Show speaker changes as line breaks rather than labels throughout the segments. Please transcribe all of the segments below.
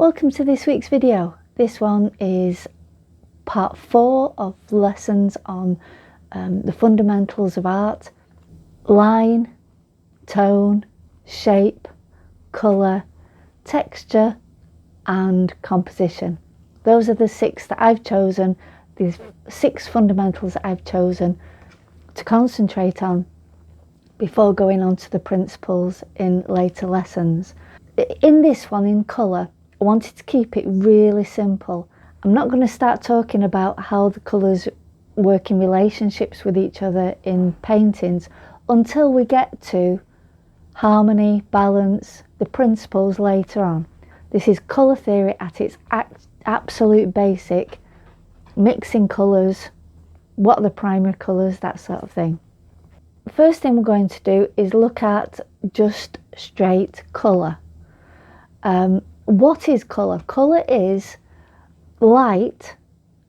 Welcome to this week's video. This one is part 4 of lessons on the fundamentals of art: line, tone, shape, colour, texture and composition. Those are the 6 that I've chosen, these 6 fundamentals that I've chosen to concentrate on before going on to the principles in later lessons. In this one, in colour, I wanted to keep it really simple. I'm not going to start talking about how the colours work in relationships with each other in paintings until we get to harmony, balance, the principles later on. This is colour theory at its absolute basic, mixing colours, what are the primary colours, that sort of thing. The first thing we're going to do is look at just straight colour. What is colour? Colour is light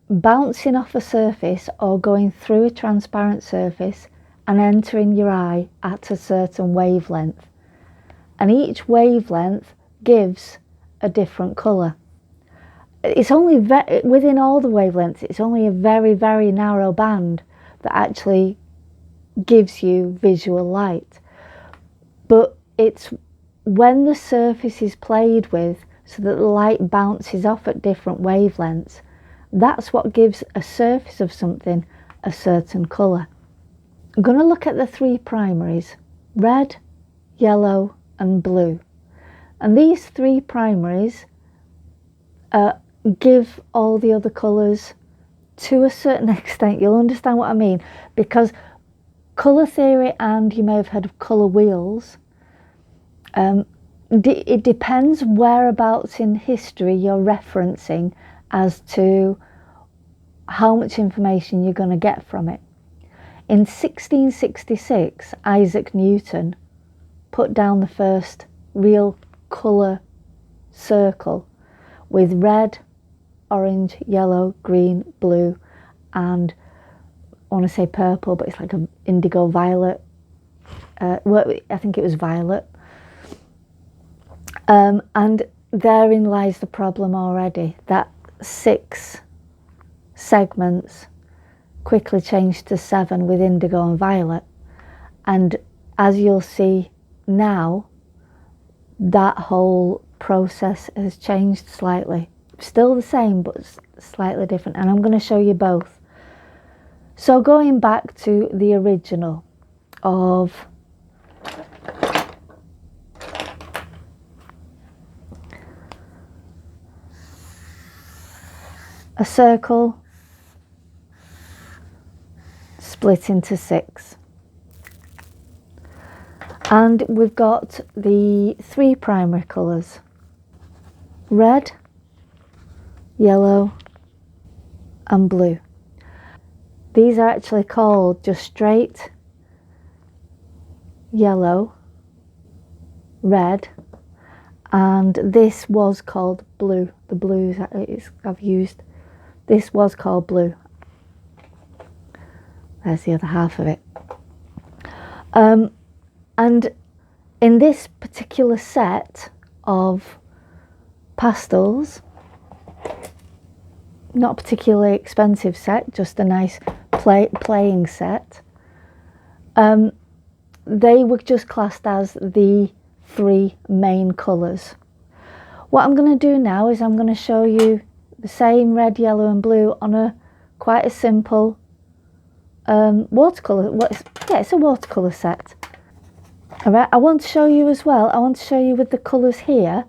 bouncing off a surface or going through a transparent surface and entering your eye at a certain wavelength. And each wavelength gives a different colour. It's only within all the wavelengths, it's only a very, very narrow band that actually gives you visual light. But it's when the surface is played with so that the light bounces off at different wavelengths, that's what gives a surface of something a certain colour. I'm going to look at the 3 primaries: red, yellow and blue. And these 3 primaries give all the other colours to a certain extent. You'll understand what I mean, because colour theory, and you may have heard of colour wheels, it depends whereabouts in history you're referencing as to how much information you're going to get from it. In 1666, Isaac Newton put down the first real colour circle with red, orange, yellow, green, blue and I want to say purple, but it's like an indigo violet. Well, I think it was violet. And therein lies the problem already, that 6 segments quickly changed to 7 with indigo and violet. And as you'll see now, that whole process has changed slightly. Still the same, but slightly different. And I'm going to show you both. So going back to the original of a circle split into 6. And we've got the 3 primary colours: red, yellow and blue. These are actually called just straight yellow, red, and this was called blue. The blues I've used, this was called blue. There's the other half of it. And in this particular set of pastels, not a particularly expensive set, just a nice playing set, they were just classed as the 3 main colours. What I'm going to do now is I'm going to show you the same red, yellow and blue on a quite a simple watercolour. It's a watercolour set. Alright, I want to show you as well, I want to show you with the colours here,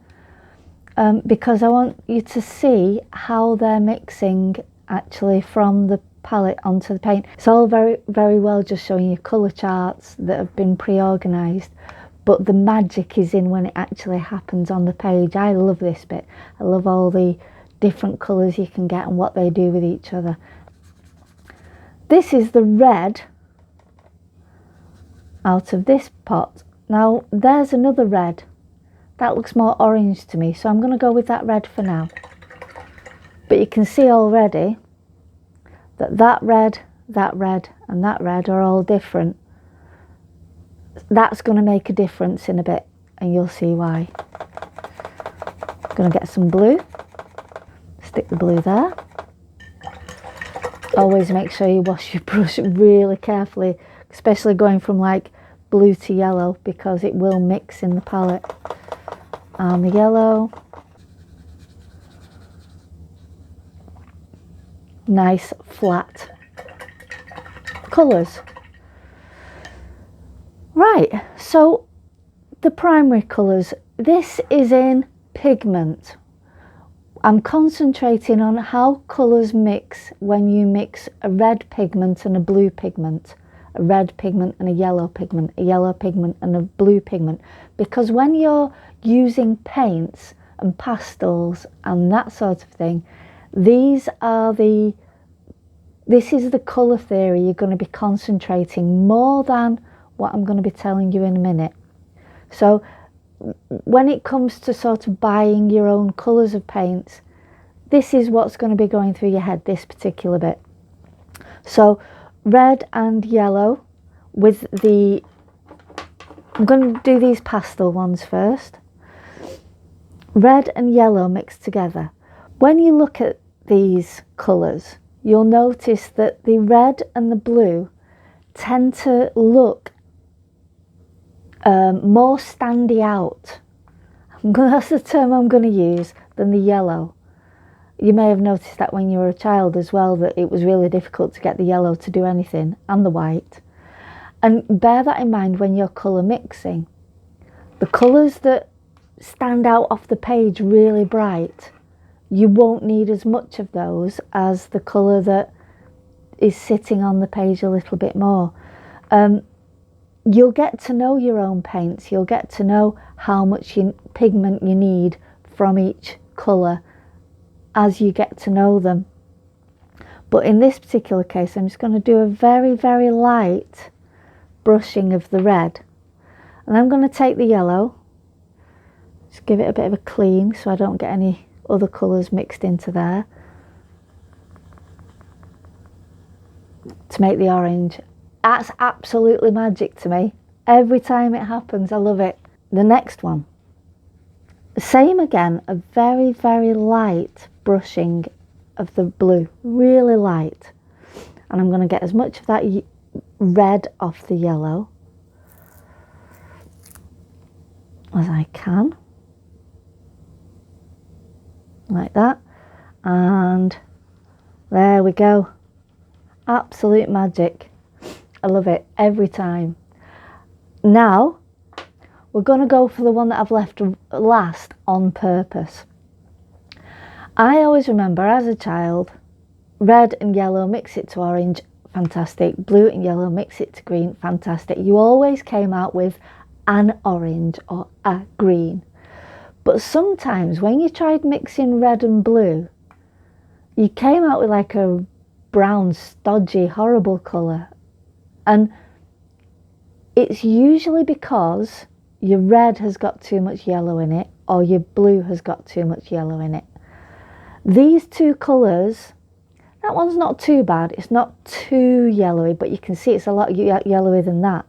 because I want you to see how they're mixing actually from the palette onto the paint. It's all very, very well just showing you colour charts that have been pre-organised, but the magic is in when it actually happens on the page. I love this bit. I love all the different colours you can get and what they do with each other. This is the red out of this pot. Now there's another red that looks more orange to me, so I'm going to go with that red for now. But you can see already that that red and that red are all different. That's going to make a difference in a bit, and you'll see why. I'm going to get some blue, stick the blue there. Always make sure you wash your brush really carefully, especially going from like blue to yellow, because it will mix in the palette. And the yellow. Nice flat colours. Right, so the primary colours, this is in pigment. I'm concentrating on how colours mix when you mix a red pigment and a blue pigment, a red pigment and a yellow pigment, a yellow pigment and a blue pigment. Because when you're using paints and pastels and that sort of thing, this is the colour theory you're going to be concentrating more than what I'm going to be telling you in a minute. So when it comes to sort of buying your own colours of paints, this is what's going to be going through your head, this particular bit. So red and yellow with the, I'm going to do these pastel ones first. Red and yellow mixed together. When you look at these colours, you'll notice that the red and the blue tend to look more standy out. That's the term I'm going to use, than the yellow. You may have noticed that when you were a child as well, that it was really difficult to get the yellow to do anything, and the white. And bear that in mind when you're colour mixing. The colours that stand out off the page really bright, you won't need as much of those as the colour that is sitting on the page a little bit more. You'll get to know your own paints. You'll get to know how much pigment you need from each colour as you get to know them. But in this particular case, I'm just going to do a very, very light brushing of the red. And I'm going to take the yellow, just give it a bit of a clean so I don't get any other colours mixed into there, to make the orange. That's absolutely magic to me. Every time it happens, I love it. The next one, same again, a very, very light brushing of the blue, really light. And I'm going to get as much of that red off the yellow as I can, like that. And there we go. Absolute magic. I love it every time. Now we're going to go for the one that I've left last on purpose. I always remember as a child, red and yellow, mix it to orange, fantastic. Blue and yellow, mix it to green, fantastic. You always came out with an orange or a green. But sometimes when you tried mixing red and blue, you came out with like a brown, stodgy, horrible colour. And it's usually because your red has got too much yellow in it, or your blue has got too much yellow in it. These two colours, that one's not too bad, it's not too yellowy, but you can see it's a lot yellower than that.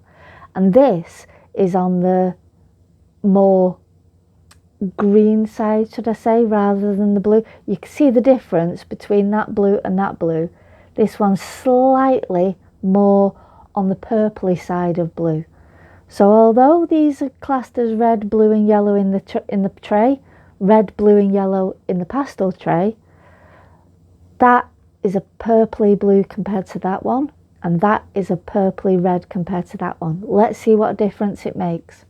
And this is on the more green side, should I say, rather than the blue. You can see the difference between that blue and that blue. This one's slightly more on the purpley side of blue. So although these are classed as red, blue and yellow in the tray, red, blue and yellow in the pastel tray, that is a purpley blue compared to that one, and that is a purpley red compared to that one. Let's see what difference it makes.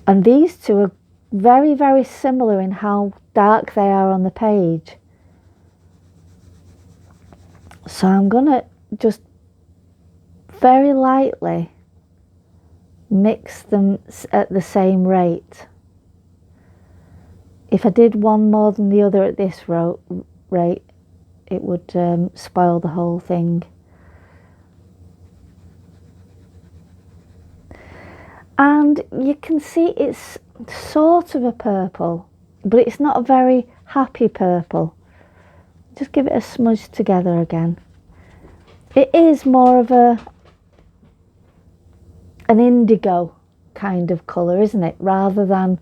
And these two are very, very similar in how dark they are on the page. So I'm going to just very lightly mix them at the same rate. If I did one more than the other at this rate, it would spoil the whole thing. And you can see it's sort of a purple, but it's not a very happy purple. Just give it a smudge together again. It is more of an indigo kind of colour, isn't it? Rather than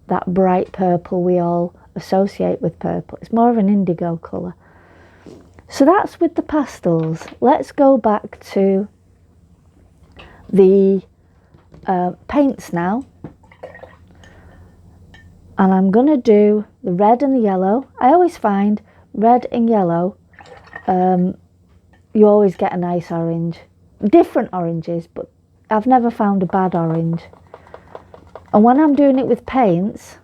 that bright purple we all associate with purple. It's more of an indigo colour. So that's with the pastels. Let's go back to the paints now. And I'm going to do the red and the yellow. I always find red and yellow, you always get a nice orange. Different oranges, but I've never found a bad orange. And when I'm doing it with paints,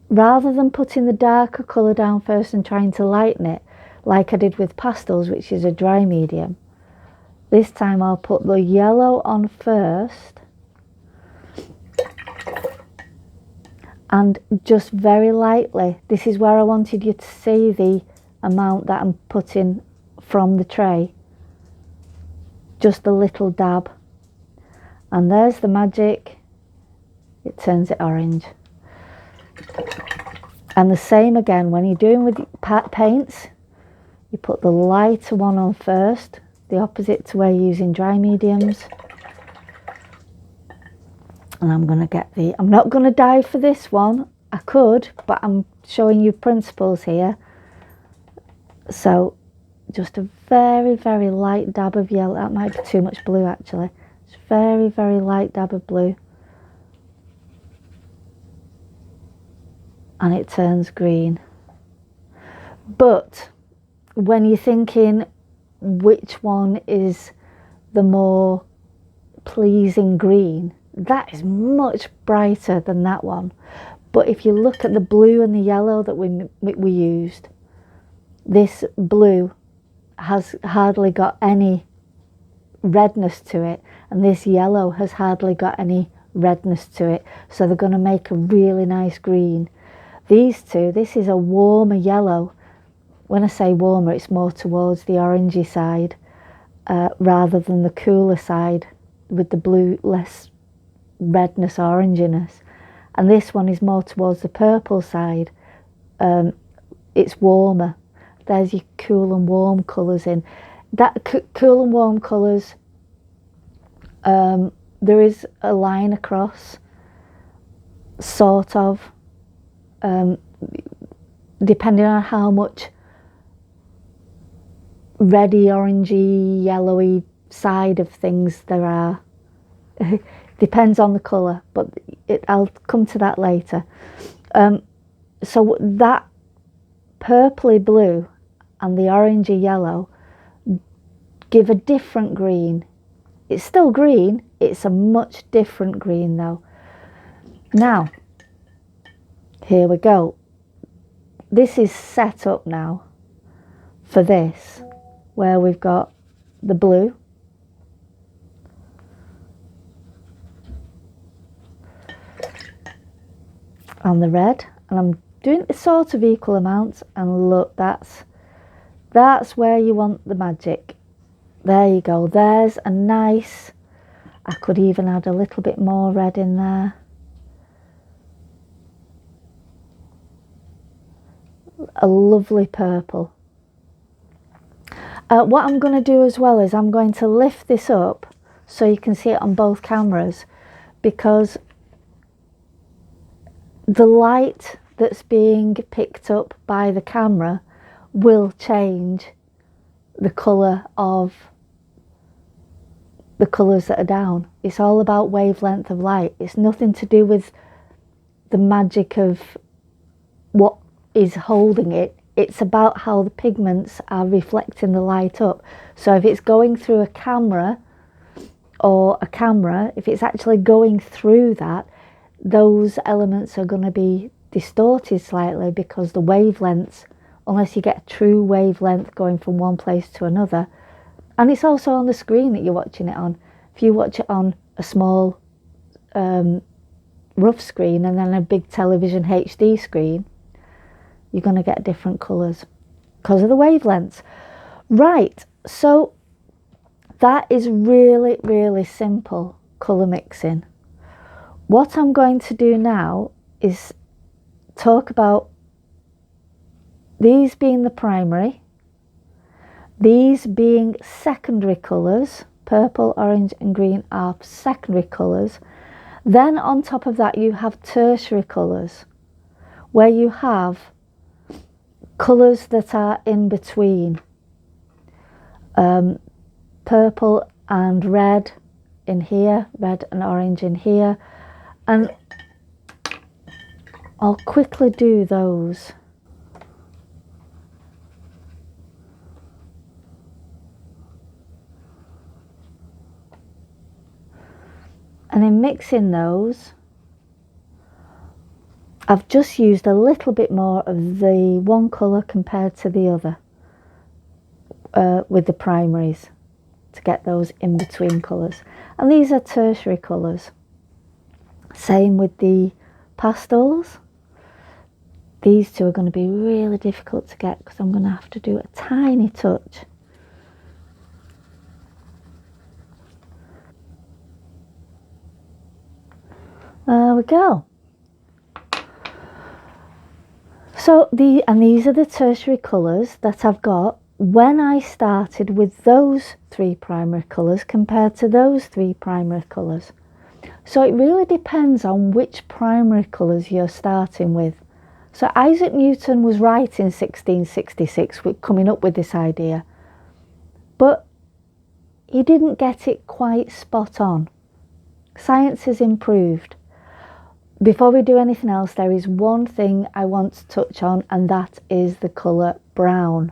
rather than putting the darker colour down first and trying to lighten it, like I did with pastels, which is a dry medium, this time I'll put the yellow on first, and just very lightly. This is where I wanted you to see the amount that I'm putting from the tray. Just a little dab. And there's the magic. It turns it orange. And the same again, when you're doing with paints, you put the lighter one on first, the opposite to where you're using dry mediums. And I'm going to get I'm not going to dive for this one. I could, but I'm showing you principles here. So just a very, very light dab of yellow. That might be too much blue actually. Just very, very light dab of blue. And it turns green. But when you're thinking which one is the more pleasing green, that is much brighter than that one. But if you look at the blue and the yellow that we used, this blue has hardly got any redness to it, and this yellow has hardly got any redness to it. So they're going to make a really nice green. These two, this is a warmer yellow. When I say warmer, it's more towards the orangey side rather than the cooler side with the blue, less redness, oranginess. And this one is more towards the purple side. It's warmer. There's your cool and warm colours in. That cool and warm colours, there is a line across, sort of, depending on how much reddy, orangey, yellowy side of things there are. Depends on the colour, but I'll come to that later. So that purpley blue and the orangey yellow give a different green. It's still green, it's a much different green though. Now, here we go. This is set up now for this, where we've got the blue, and the red, and I'm doing it sort of equal amounts, and look, that's where you want the magic. There you go. There's a nice, I could even add a little bit more red in there. A lovely purple. What I'm going to do as well is I'm going to lift this up so you can see it on both cameras, because the light that's being picked up by the camera will change the colour of the colours that are down. It's all about wavelength of light. It's nothing to do with the magic of what is holding it. It's about how the pigments are reflecting the light up. So if it's going through a camera, if it's actually going through that, those elements are going to be distorted slightly, because the wavelengths, unless you get a true wavelength going from one place to another, and it's also on the screen that you're watching it on. If you watch it on a small rough screen and then a big television HD screen, you're going to get different colours because of the wavelengths. Right, so that is really, really simple colour mixing. What I'm going to do now is talk about these being the primary, these being secondary colours. Purple, orange and green are secondary colours. Then on top of that, you have tertiary colours, where you have colours that are in between. Purple and red in here, red and orange in here, and I'll quickly do those. And in mixing those, I've just used a little bit more of the one colour compared to the other with the primaries to get those in between colours. And these are tertiary colours. Same with the pastels. These two are going to be really difficult to get because I'm going to have to do a tiny touch. There we go. So these are the tertiary colours that I've got when I started with those three primary colours compared to those three primary colours. So it really depends on which primary colours you're starting with. So Isaac Newton was right in 1666 with coming up with this idea, but he didn't get it quite spot on. Science has improved. Before we do anything else, there is one thing I want to touch on, and that is the colour brown.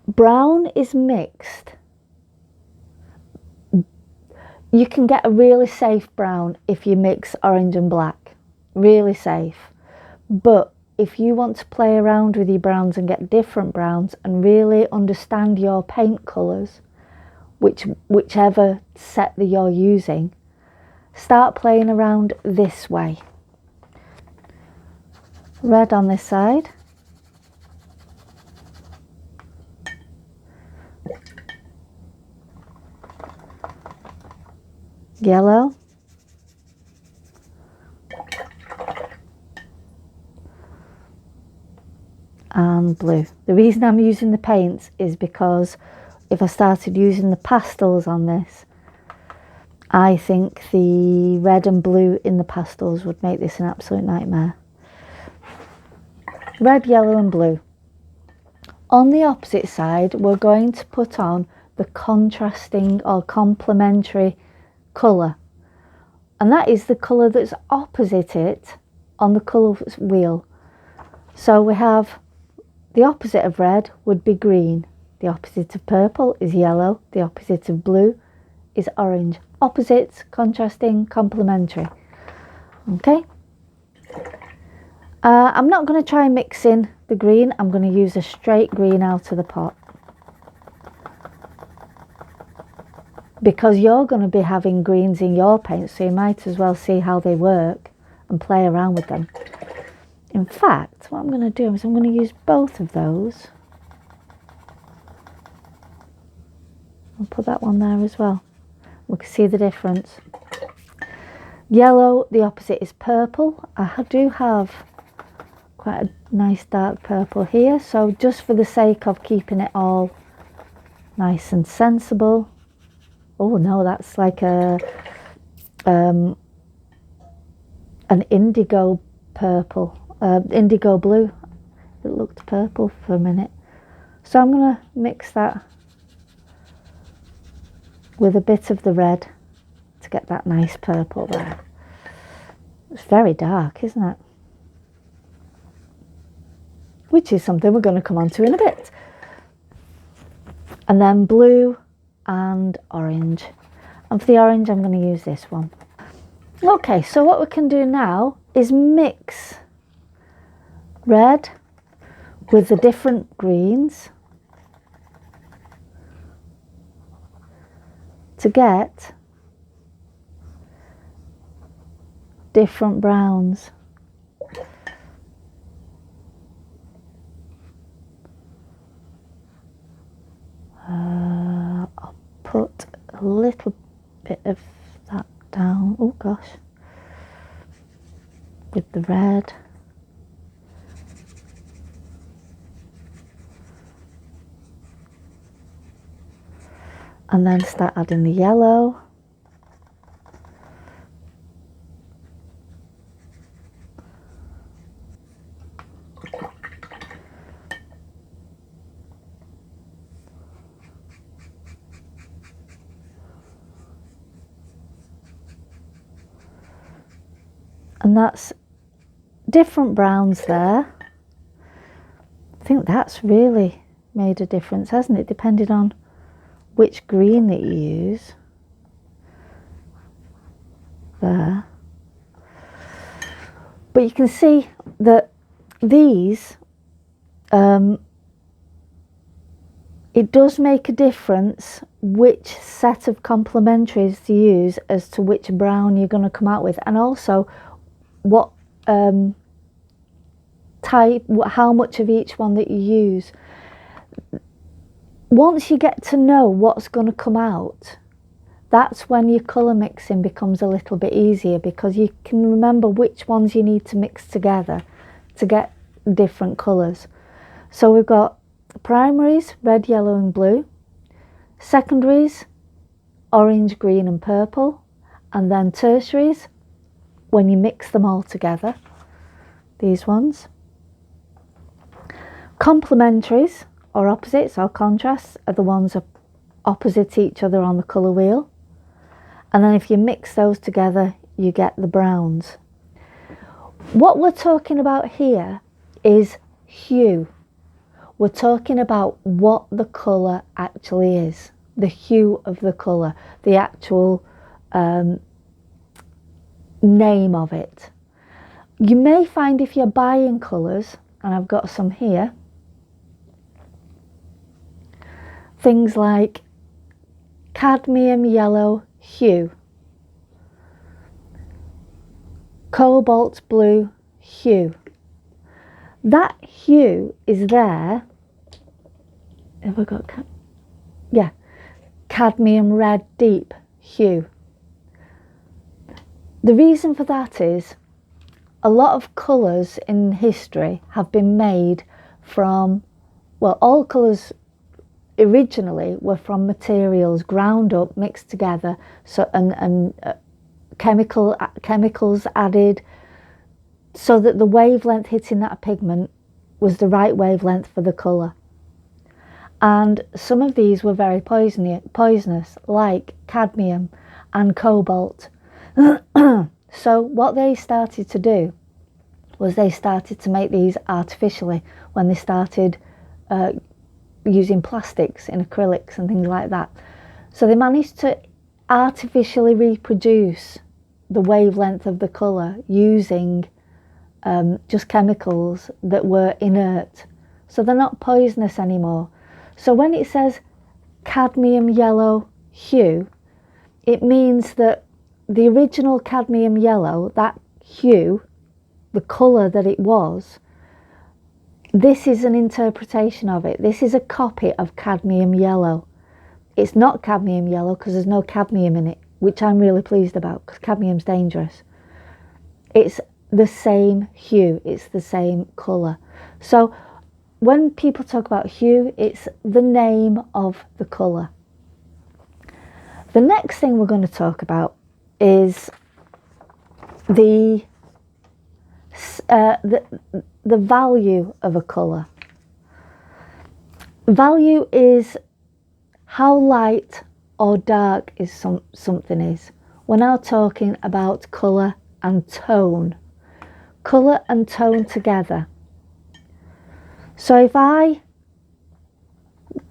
Brown is mixed. You can get a really safe brown if you mix orange and black. Really safe. But if you want to play around with your browns and get different browns and really understand your paint colours, whichever set that you're using, start playing around this way. Red on this side. Yellow. And blue. The reason I'm using the paints is because if I started using the pastels on this, I think the red and blue in the pastels would make this an absolute nightmare. Red, yellow and blue. On the opposite side, we're going to put on the contrasting or complementary colour. And that is the colour that's opposite it on the colour wheel. So we have the opposite of red would be green. The opposite of purple is yellow. The opposite of blue is orange. Opposites, contrasting, complementary. Okay. I'm not going to try mixing the green. I'm going to use a straight green out of the pot, because you're going to be having greens in your paint, so you might as well see how they work and play around with them. In fact, what I'm going to do is I'm going to use both of those. I'll put that one there as well. We can see the difference. Yellow, the opposite is purple. I do have quite a nice dark purple here, so just for the sake of keeping it all nice and sensible. Oh no, that's like an indigo purple, indigo blue. It looked purple for a minute. So I'm going to mix that with a bit of the red to get that nice purple there. It's very dark, isn't it? Which is something we're going to come on to in a bit. And then blue and orange. And for the orange, I'm going to use this one. Okay, so what we can do now is mix red with the different greens to get different browns. I'll put a little bit of that down. Oh gosh. With the red. And then start adding the yellow. And that's different browns there. I think that's really made a difference, hasn't it, depending on which green that you use. There. But you can see that these, it does make a difference which set of complementaries to use as to which brown you're going to come out with, and also what type, how much of each one that you use. Once you get to know what's going to come out, that's when your colour mixing becomes a little bit easier, because you can remember which ones you need to mix together to get different colours. So we've got primaries, red, yellow and blue, secondaries, orange, green and purple, and then tertiaries, when you mix them all together, these ones. Complementaries, or opposites or contrasts, are the ones opposite each other on the colour wheel. And then if you mix those together, you get the browns. What we're talking about here is hue. We're talking about what the colour actually is, the hue of the colour, the actual name of it. You may find if you're buying colours, and I've got some here, things like cadmium yellow hue, cobalt blue hue. That hue is there. Have I got cadmium red deep hue. The reason for that is a lot of colours in history have been made from, well, all colours originally were from materials ground up, mixed together, so and chemicals added, so that the wavelength hitting that pigment was the right wavelength for the colour. And some of these were very poisonous, like cadmium and cobalt. So what they started to do was they started to make these artificially when they started using plastics in acrylics and things like that. So they managed to artificially reproduce the wavelength of the colour using just chemicals that were inert. So they're not poisonous anymore. So when it says cadmium yellow hue, it means that the original cadmium yellow, that hue, the colour that it was, this is an interpretation of it. This is a copy of cadmium yellow. It's not cadmium yellow because there's no cadmium in it, which I'm really pleased about because cadmium's dangerous. It's the same hue, it's the same colour. So when people talk about hue, it's the name of the colour. The next thing we're going to talk about is the value of a colour. Value is how light or dark is something is. We're now talking about colour and tone. Colour and tone together. So if I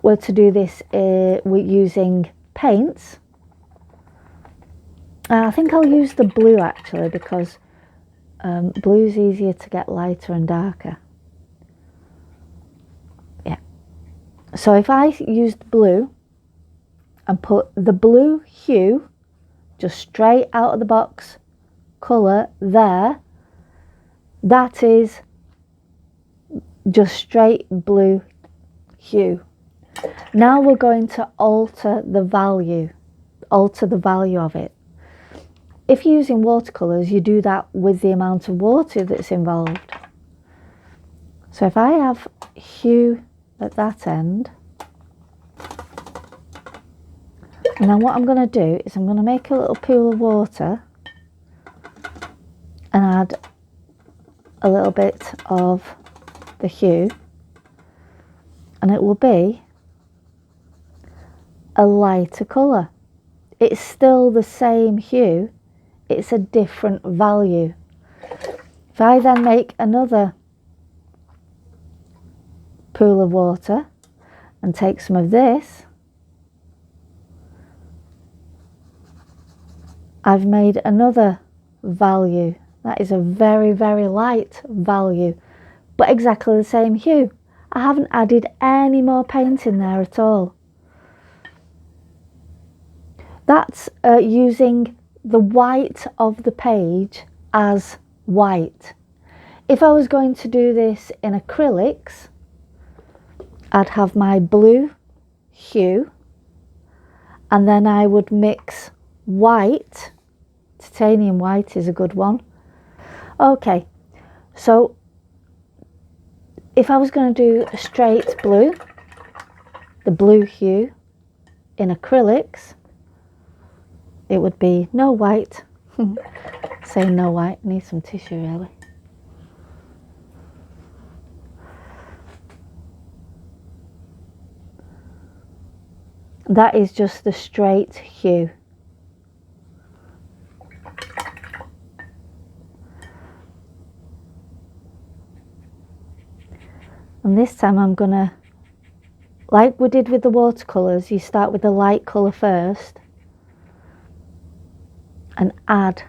were to do this with using paints, I think I'll use the blue actually, because blue's easier to get lighter and darker. Yeah. So if I used blue and put the blue hue just straight out of the box colour there, that is just straight blue hue. Now we're going to alter the value of it. If you're using watercolours, you do that with the amount of water that's involved. So if I have hue at that end, and then what I'm going to do is I'm going to make a little pool of water and add a little bit of the hue, and it will be a lighter colour. It's still the same hue, it's a different value. If I then make another pool of water and take some of this, I've made another value. That is a very, very light value, but exactly the same hue. I haven't added any more paint in there at all. That's using the white of the page as white. If I was going to do this in acrylics, I'd have my blue hue, and then I would mix white. Titanium white is a good one. Okay, so if I was going to do a straight blue, the blue hue in acrylics, it would be no white. Saying no white, need some tissue really. That is just the straight hue. And this time I'm gonna, like we did with the watercolours, you start with the light colour first and add,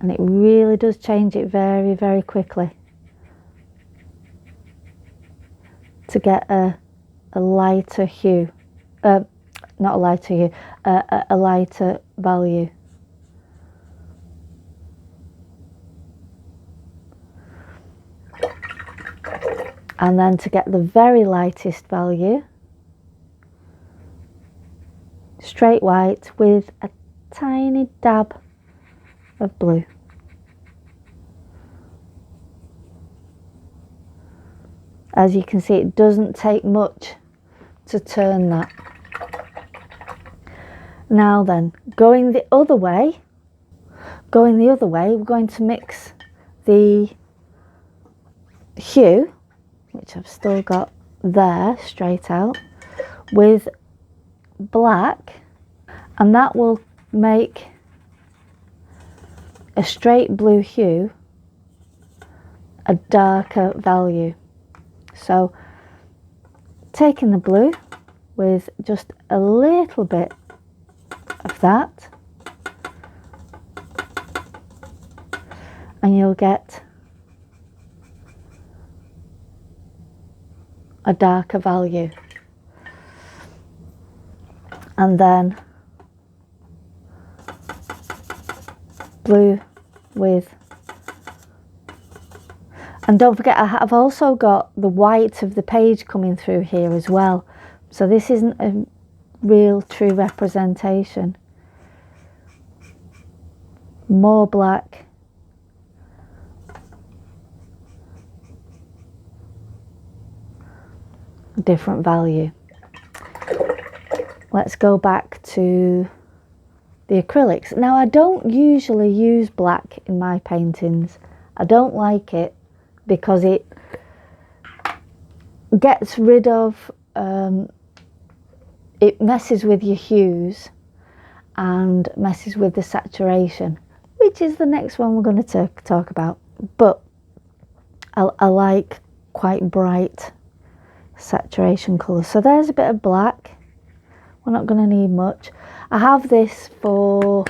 and it really does change it very, very quickly to get a lighter hue, not a lighter hue, a lighter value. And then to get the very lightest value, straight white with a tiny dab of blue. As you can see, it doesn't take much to turn that. Now then, going the other way, we're going to mix the hue, which I've still got there straight out, with black, and that will make a straight blue hue a darker value. So taking the blue with just a little bit of that, and you'll get a darker value. And then blue with, and don't forget I've also got the white of the page coming through here as well, so this isn't a real true representation. More black, different value. Let's go back to the acrylics. Now I don't usually use black in my paintings. I don't like it because it gets rid of, it messes with your hues and messes with the saturation, which is the next one we're going to talk about. But I like quite bright saturation colours. So there's a bit of black. We're not going to need much. I have this for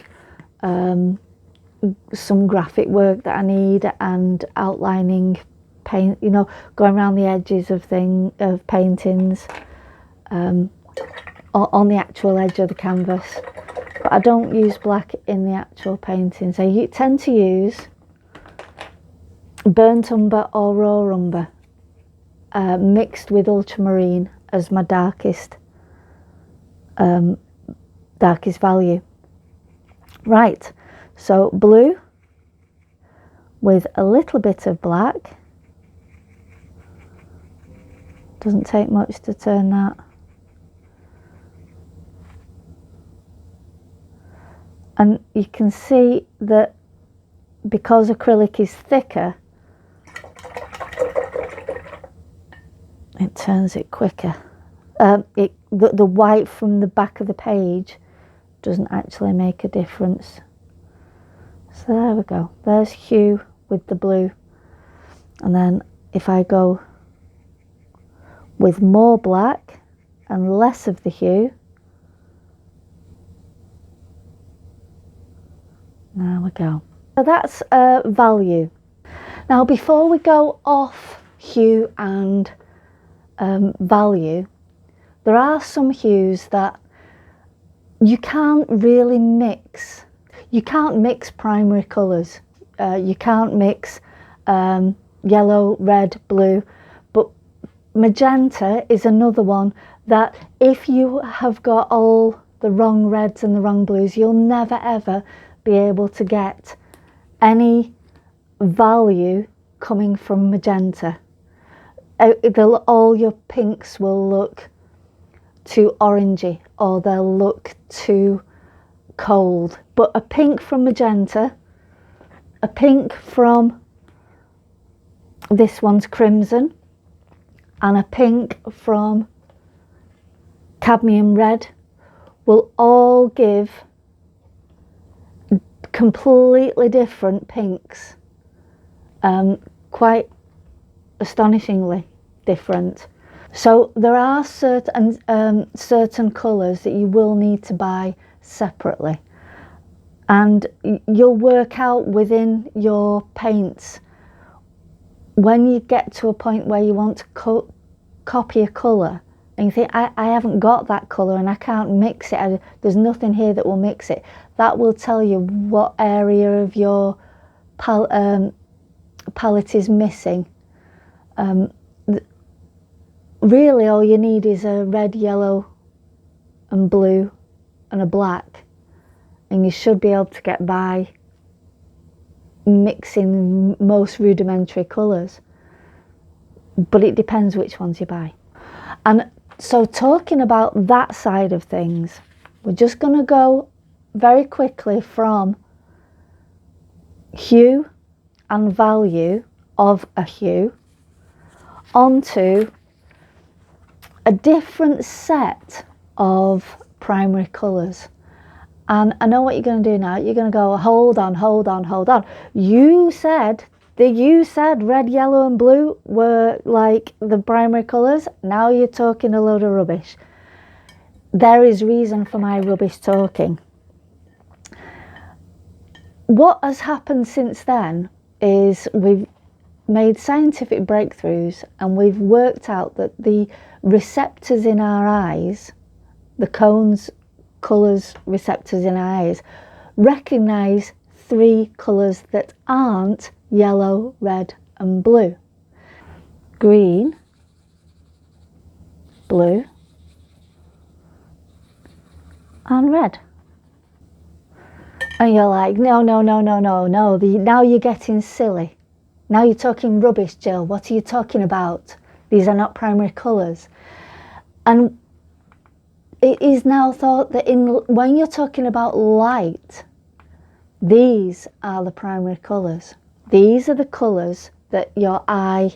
some graphic work that I need, and outlining paint, you know, going around the edges of paintings, on the actual edge of the canvas. But I don't use black in the actual paintings. I tend to use burnt umber or raw umber mixed with ultramarine as my darkest value. Right, so blue with a little bit of black. Doesn't take much to turn that. And you can see that because acrylic is thicker, it turns it quicker. The white from the back of the page doesn't actually make a difference. So there we go. There's hue with the blue. And then if I go with more black and less of the hue, there we go. So that's value. Now before we go off hue and value, there are some hues that you can't really mix. You can't mix primary colours. You can't mix yellow, red, blue, but magenta is another one that if you have got all the wrong reds and the wrong blues, you'll never ever be able to get any value coming from magenta. All your pinks will look too orangey, or they'll look too cold. But a pink from magenta, a pink from this one's crimson, and a pink from cadmium red will all give completely different pinks, quite astonishingly different. So there are certain colours that you will need to buy separately, and you'll work out within your paints when you get to a point where you want to copy a colour and you think, I haven't got that colour and I can't mix it, there's nothing here that will mix it. That will tell you what area of your palette is missing. Really all you need is a red, yellow and blue and a black, and you should be able to get by mixing most rudimentary colours, but it depends which ones you buy. And so talking about that side of things, we're just going to go very quickly from hue and value of a hue onto a different set of primary colours. And I know what you're going to do now. You're going to go, hold on. You said red, yellow and blue were like the primary colours. Now you're talking a load of rubbish. There is reason for my rubbish talking. What has happened since then is we've made scientific breakthroughs, and we've worked out that the receptors in our eyes, the cones, colours receptors in our eyes, recognise 3 colours that aren't yellow, red and blue. Green, blue and red. And you're like, no, now you're getting silly. Now you're talking rubbish, Jill. What are you talking about? These are not primary colours. And it is now thought that when you're talking about light, these are the primary colours. These are the colours that your eye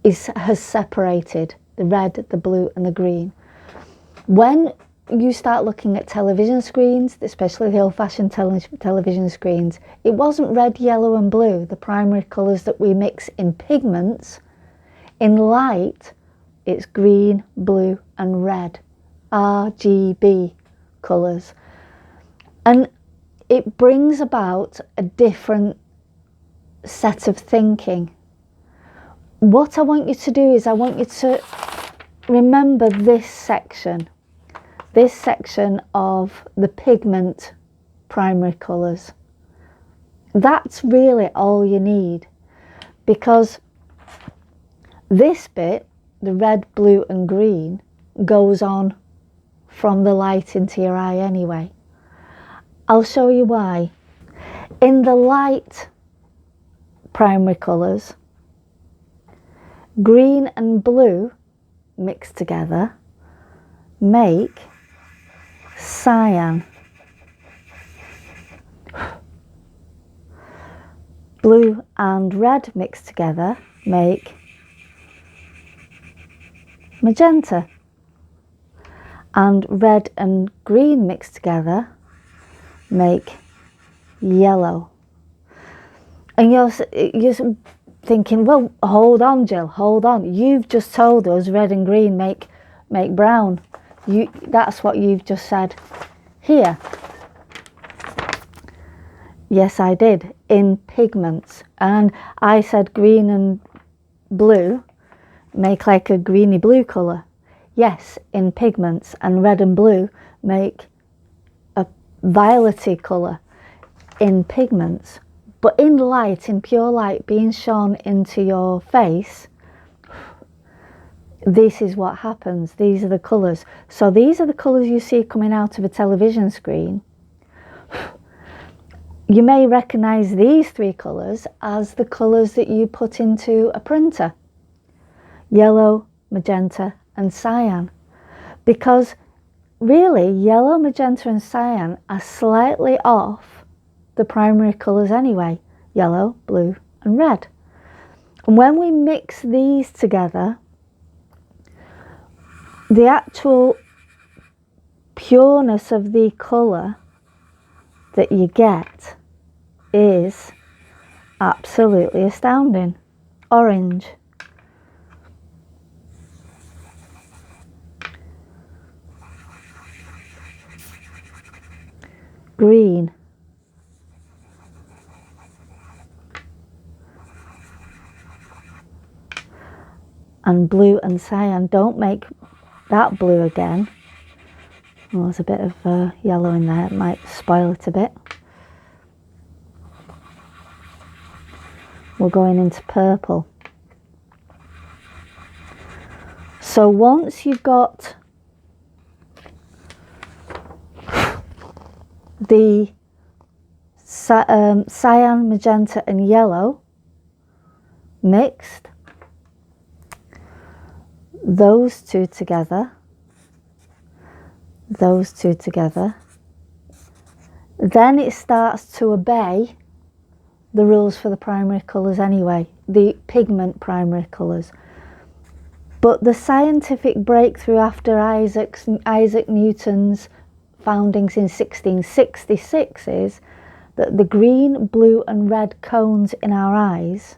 has separated, the red, the blue and the green. When you start looking at television screens, especially the old-fashioned television screens, it wasn't red, yellow and blue, the primary colours that we mix in pigments. In light, it's green, blue and red, RGB colours. And it brings about a different set of thinking. What I want you to do is I want you to remember this section of the pigment primary colours. That's really all you need, because this bit, the red, blue and green, goes on from the light into your eye anyway. I'll show you why. In the light primary colours, green and blue mixed together make cyan. Blue and red mixed together make magenta. And red and green mixed together make yellow. And you're thinking, well, hold on, Jill, hold on. You've just told us red and green make brown. That's what you've just said here. Yes, I did, in pigments. And I said green and blue make like a greeny blue colour. Yes, in pigments. And red and blue make a violety colour in pigments. But in light, in pure light being shone into your face, this is what happens. These are the colours. So these are the colours you see coming out of a television screen. You may recognise these three colours as the colours that you put into a printer. Yellow, magenta and cyan. Because really, yellow, magenta and cyan are slightly off the primary colours anyway. Yellow, blue and red. And when we mix these together, the actual pureness of the colour that you get is absolutely astounding. Orange, green, and blue and cyan. Don't make that blue again. Well, there's a bit of yellow in there, it might spoil it a bit. We're going into purple. So once you've got the cyan, magenta and yellow mixed, those two together, then it starts to obey the rules for the primary colours anyway, the pigment primary colours. But the scientific breakthrough after Isaac Newton's foundings in 1666 is that the green, blue and red cones in our eyes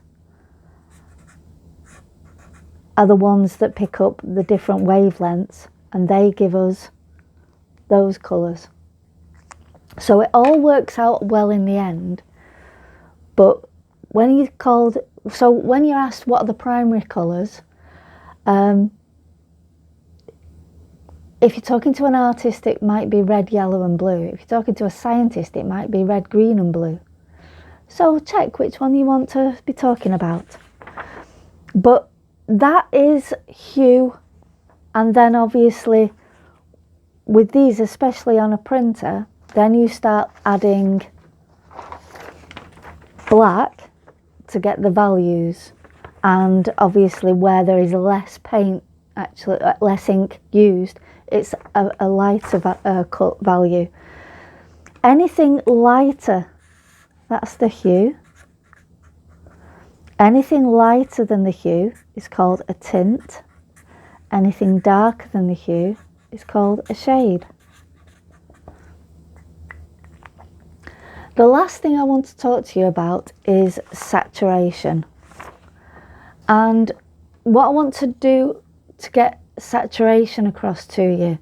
are the ones that pick up the different wavelengths, and they give us those colours. So it all works out well in the end. But when you're asked what are the primary colours, if you're talking to an artist, it might be red, yellow and blue. If you're talking to a scientist, it might be red, green and blue. So check which one you want to be talking about. But that is hue. And then obviously with these, especially on a printer, then you start adding black to get the values. And obviously where there is less paint, actually less ink used, it's a lighter value. Anything lighter, that's the hue. Anything lighter than the hue is called a tint. Anything darker than the hue is called a shade. The last thing I want to talk to you about is saturation. And what I want to do to get saturation across to you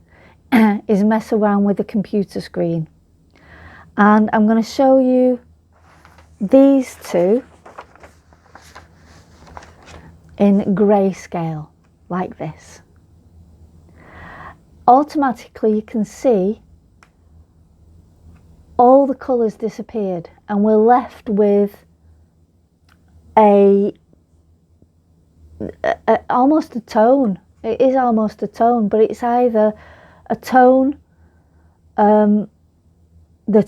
is mess around with the computer screen. And I'm going to show you these two in grayscale, like this. Automatically you can see all the colours disappeared, and we're left with almost a tone. It is almost a tone, but it's either a tone that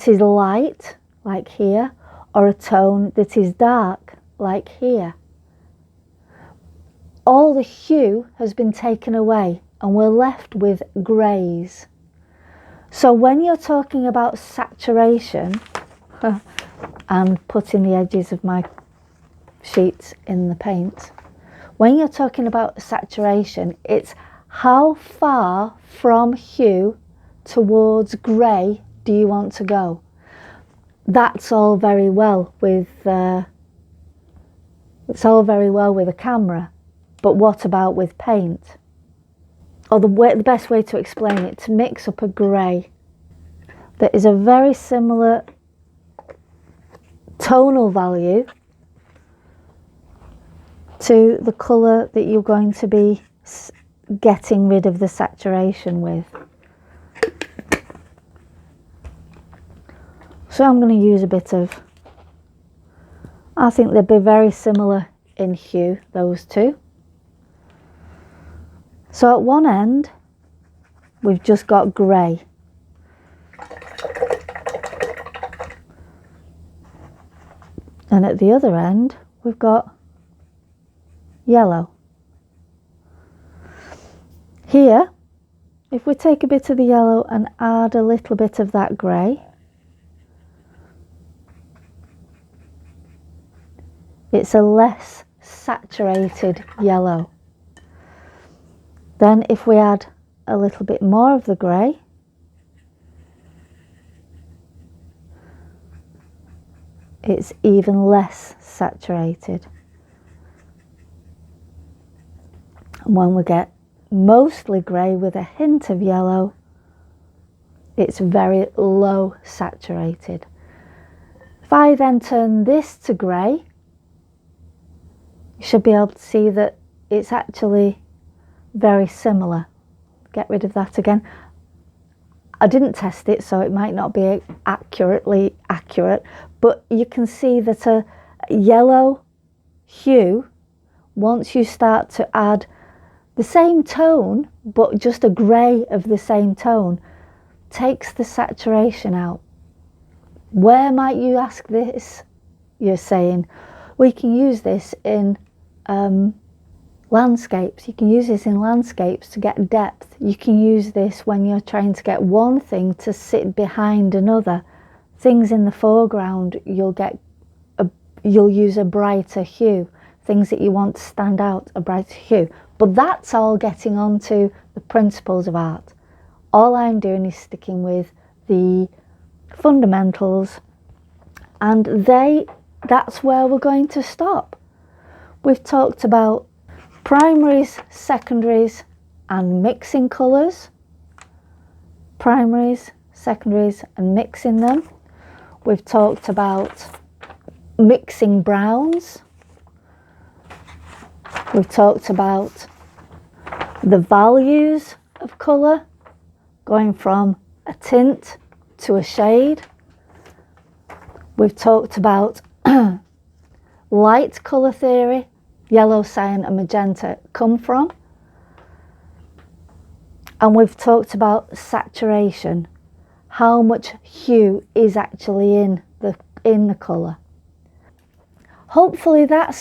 is light, like here, or a tone that is dark, like here. All the hue has been taken away and we're left with greys. So when you're talking about saturation, and putting the edges of my sheets in the paint, when you're talking about saturation, it's how far from hue towards grey do you want to go. That's all very well with It's all very well with a camera, but what about with paint? Or the best way to explain it, to mix up a grey that is a very similar tonal value to the colour that you're going to be getting rid of the saturation with. So I'm going to use a bit of, I think they'd be very similar in hue, those two. So at one end we've just got grey. And at the other end we've got yellow. Here, if we take a bit of the yellow and add a little bit of that grey, it's a less saturated yellow. Then if we add a little bit more of the grey, it's even less saturated. And when we get mostly grey with a hint of yellow, it's very low saturated. If I then turn this to grey, you should be able to see that it's actually very similar. Get rid of that again. I didn't test it, so it might not be accurately accurate, but you can see that a yellow hue, once you start to add the same tone but just a grey of the same tone, takes the saturation out. Where might you ask this? You're saying, we can use this in landscapes. You can use this in landscapes to get depth. You can use this when you're trying to get one thing to sit behind another. Things in the foreground, you'll use a brighter hue. Things that you want to stand out, a brighter hue. But that's all getting onto the principles of art. All I'm doing is sticking with the fundamentals, and that's where we're going to stop. We've talked about primaries, secondaries, and mixing colours. Primaries, secondaries, and mixing them. We've talked about mixing browns. We've talked about the values of colour, going from a tint to a shade. We've talked about light colour theory, yellow, cyan and magenta come from. And we've talked about saturation, how much hue is actually in the colour. Hopefully that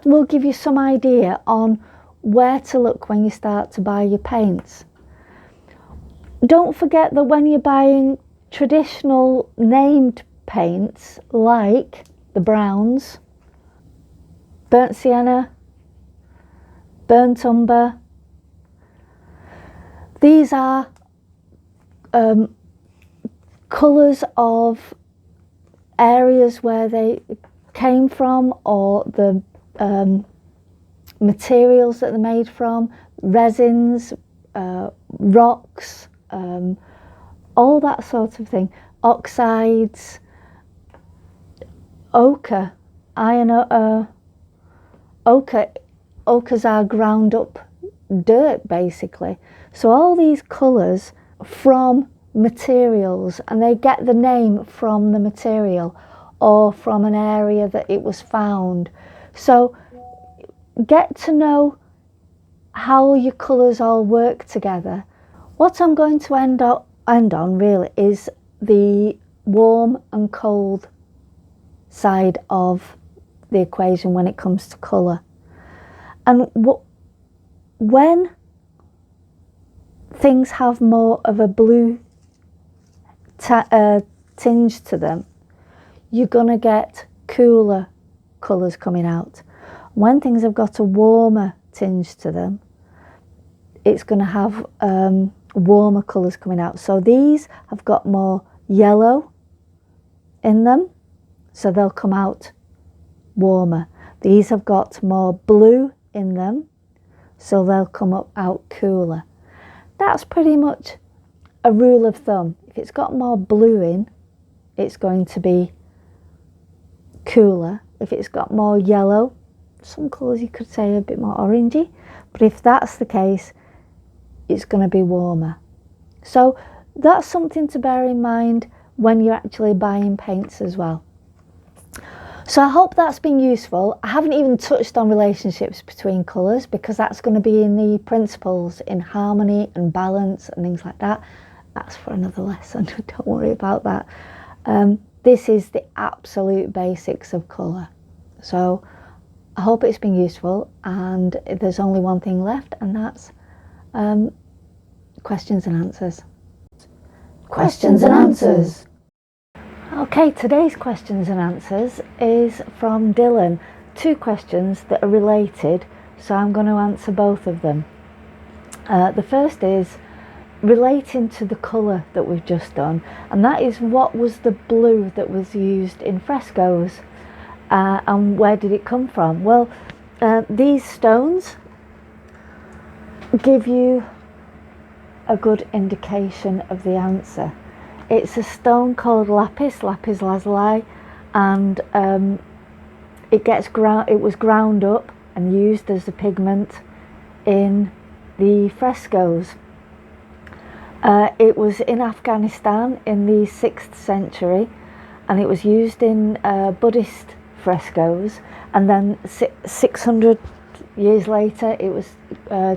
will give you some idea on where to look when you start to buy your paints. Don't forget that when you're buying traditional named paints like the browns, burnt sienna, burnt umber, these are colours of areas where they came from, or the materials that they're made from, resins, rocks, all that sort of thing, oxides, ochre, ochres are ground up dirt basically. So all these colours from materials, and they get the name from the material or from an area that it was found. So get to know how your colours all work together. What I'm going to end on really is the warm and cold side of the equation when it comes to colour. And when things have more of a blue tinge to them, you're going to get cooler colours coming out. When things have got a warmer tinge to them, it's going to have warmer colours coming out. So these have got more yellow in them, so they'll come out warmer. These have got more blue in them, so they'll come up out cooler. That's pretty much a rule of thumb. If it's got more blue in, it's going to be cooler. If it's got more yellow, some colours you could say a bit more orangey, but if that's the case, it's going to be warmer. So that's something to bear in mind when you're actually buying paints as well. So I hope that's been useful. I haven't even touched on relationships between colours, because that's going to be in the principles in harmony and balance and things like that. That's for another lesson. Don't worry about that. This is the absolute basics of colour. So I hope it's been useful, and there's only one thing left, and that's questions and answers.
Questions and answers.
Okay, today's questions and answers is from Dylan. 2 questions that are related, so I'm going to answer both of them. The first is relating to the colour that we've just done, and that is, what was the blue that was used in frescoes, and where did it come from? Well, these stones give you a good indication of the answer. It's a stone called lapis lazuli, and it was ground up and used as a pigment in the frescoes. It was in Afghanistan in the 6th century, and it was used in Buddhist frescoes, and then 600 years later it was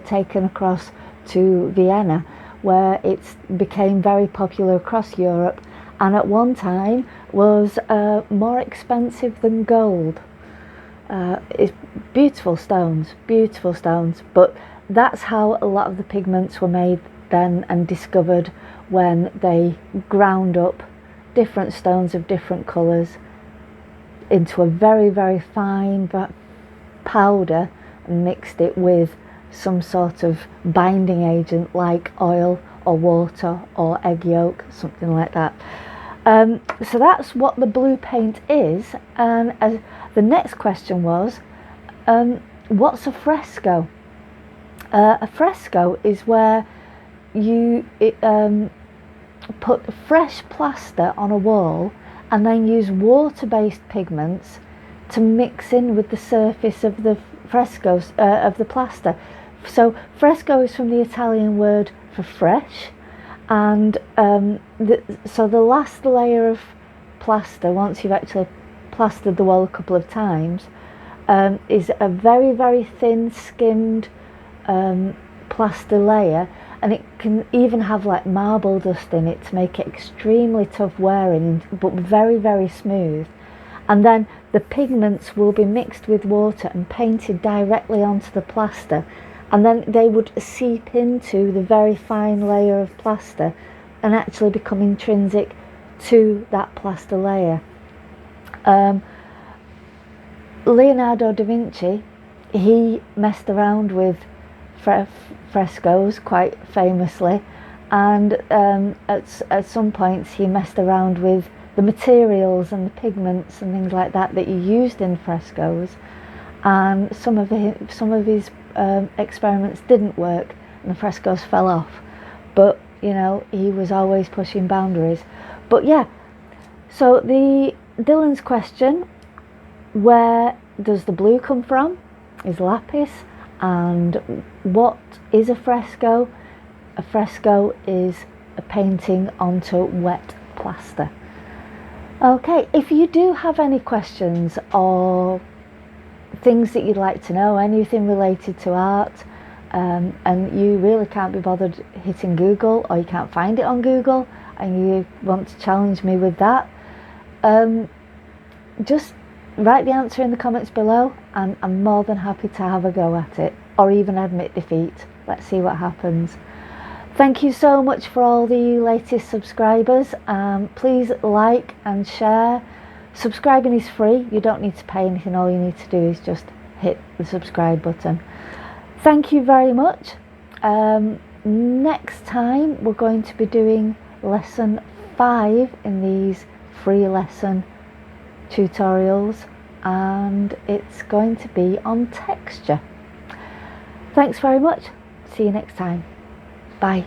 taken across to Vienna, where it became very popular across Europe, and at one time was more expensive than gold. It's beautiful stones, but that's how a lot of the pigments were made then and discovered, when they ground up different stones of different colours into a very, very fine powder and mixed it with some sort of binding agent like oil or water or egg yolk, something like that. So that's what the blue paint is. And the next question was, what's a fresco? A fresco is where you put fresh plaster on a wall and then use water-based pigments to mix in with the surface of the frescoes, of the plaster. So fresco is from the Italian word for fresh, and so the last layer of plaster, once you've actually plastered the wall a couple of times, is a very, very thin skimmed plaster layer, and it can even have like marble dust in it to make it extremely tough wearing, but very, very smooth. And then the pigments will be mixed with water and painted directly onto the plaster, and then they would seep into the very fine layer of plaster and actually become intrinsic to that plaster layer. Leonardo da Vinci, he messed around with frescoes quite famously, and at some points he messed around with the materials and the pigments and things like that you used in frescoes, and some of his experiments didn't work and the frescoes fell off, but you know, he was always pushing boundaries. But yeah, so Dylan's question, where does the blue come from, is lapis. And what is a fresco? A fresco is a painting onto wet plaster. Okay, if you do have any questions or things that you'd like to know, anything related to art, and you really can't be bothered hitting Google, or you can't find it on Google, and you want to challenge me with that, just write the answer in the comments below, and I'm more than happy to have a go at it, or even admit defeat. Let's see what happens. Thank you so much for all the latest subscribers. Please like and share. Subscribing is free. You don't need to pay anything. All you need to do is just hit the subscribe button. Thank you very much. Next time we're going to be doing lesson 5 in these free lesson tutorials and it's going to be on texture. Thanks very much. See you next time. Bye.